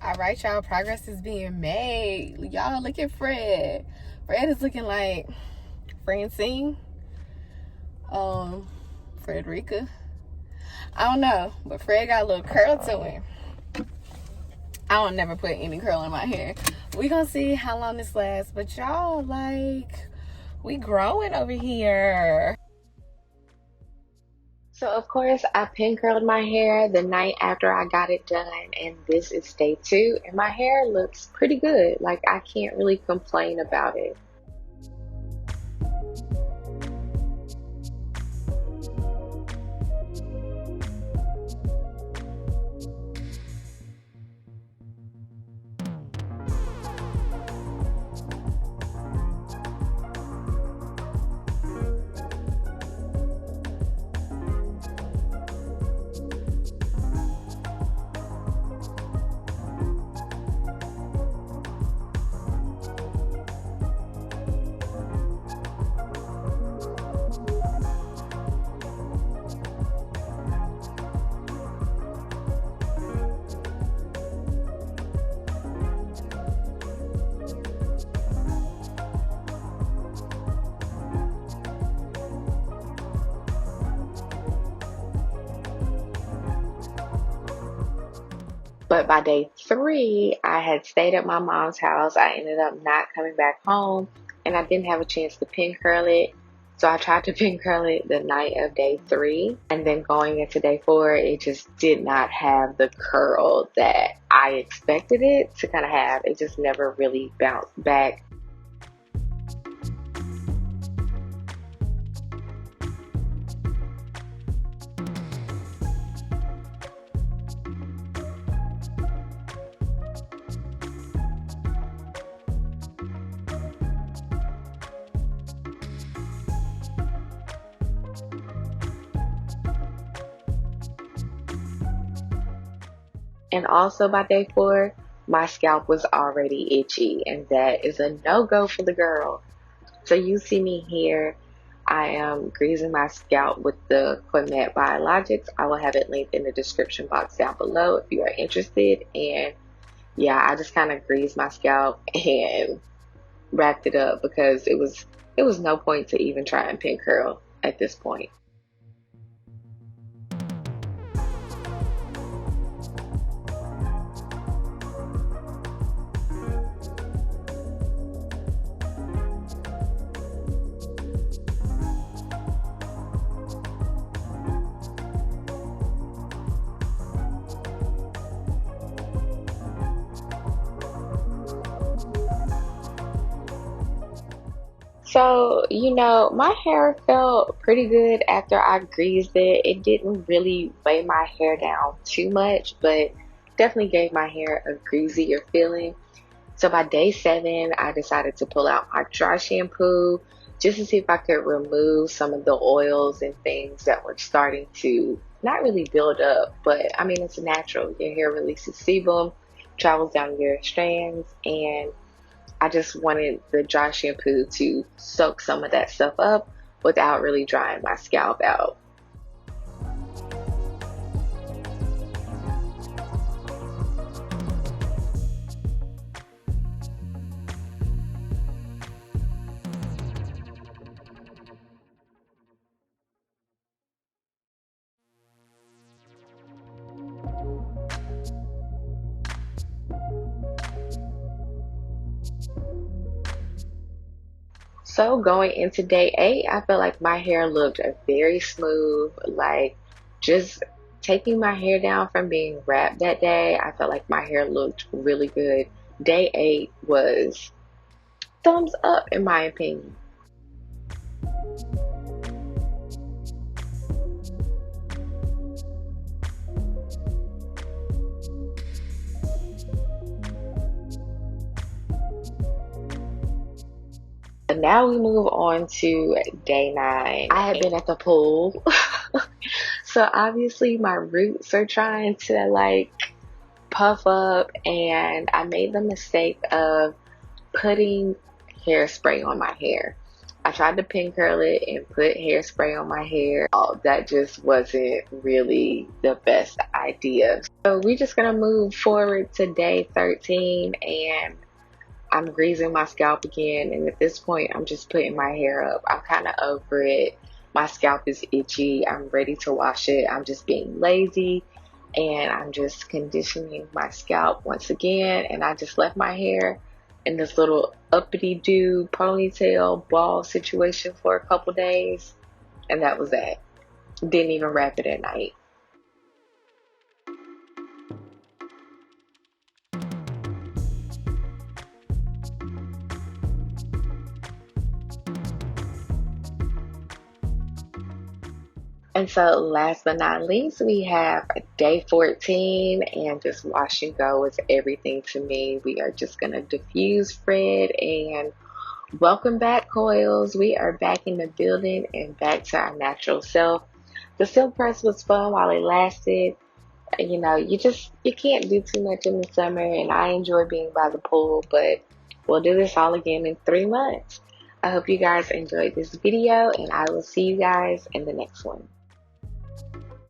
All right, y'all, progress is being made. Y'all, look at Fred. Fred is looking like Francine, Frederica. I don't know, but Fred got a little curl to him. I don't never put any curl in my hair. We gonna see how long this lasts, but y'all, like, we growing over here. So of course I pin curled my hair the night after I got it done, and this is day 2, and my hair looks pretty good. Like, I can't really complain about it. But by day 3, I had stayed at my mom's house. I ended up not coming back home, and I didn't have a chance to pin curl it. So I tried to pin curl it the night of day 3, and then going into day 4, it just did not have the curl that I expected it to kind of have. It just never really bounced back. And also by day 4, my scalp was already itchy, and that is a no-go for the girl. So you see me here, I am greasing my scalp with the Cornet Biologics. I will have it linked in the description box down below if you are interested. And yeah, I just kind of greased my scalp and wrapped it up because it was no point to even try and pin curl at this point. So, my hair felt pretty good after I greased it. It didn't really weigh my hair down too much, but definitely gave my hair a greasier feeling. So by day 7, I decided to pull out my dry shampoo just to see if I could remove some of the oils and things that were starting to not really build up, but I mean, it's natural. Your hair releases sebum, travels down your strands, and I just wanted the dry shampoo to soak some of that stuff up without really drying my scalp out. So going into day 8, I felt like my hair looked very smooth. Like, just taking my hair down from being wrapped that day, I felt like my hair looked really good. Day 8 was thumbs up in my opinion. Now we move on to day 9. I had been at the pool. So obviously my roots are trying to like puff up, and I made the mistake of putting hairspray on my hair. I tried to pin curl it and put hairspray on my hair. Oh, that just wasn't really the best idea. So we're just gonna move forward to day 13, and I'm greasing my scalp again. And at this point, I'm just putting my hair up. I'm kind of over it. My scalp is itchy. I'm ready to wash it. I'm just being lazy, and I'm just conditioning my scalp once again. And I just left my hair in this little uppity do ponytail ball situation for a couple days, and that was that. Didn't even wrap it at night. And so last but not least, we have day 14, and just wash and go is everything to me. We are just gonna diffuse Fred, and welcome back, coils. We are back in the building and back to our natural self. The silk press was fun while it lasted. You know, you can't do too much in the summer, and I enjoy being by the pool, but we'll do this all again in 3 months. I hope you guys enjoyed this video, and I will see you guys in the next one.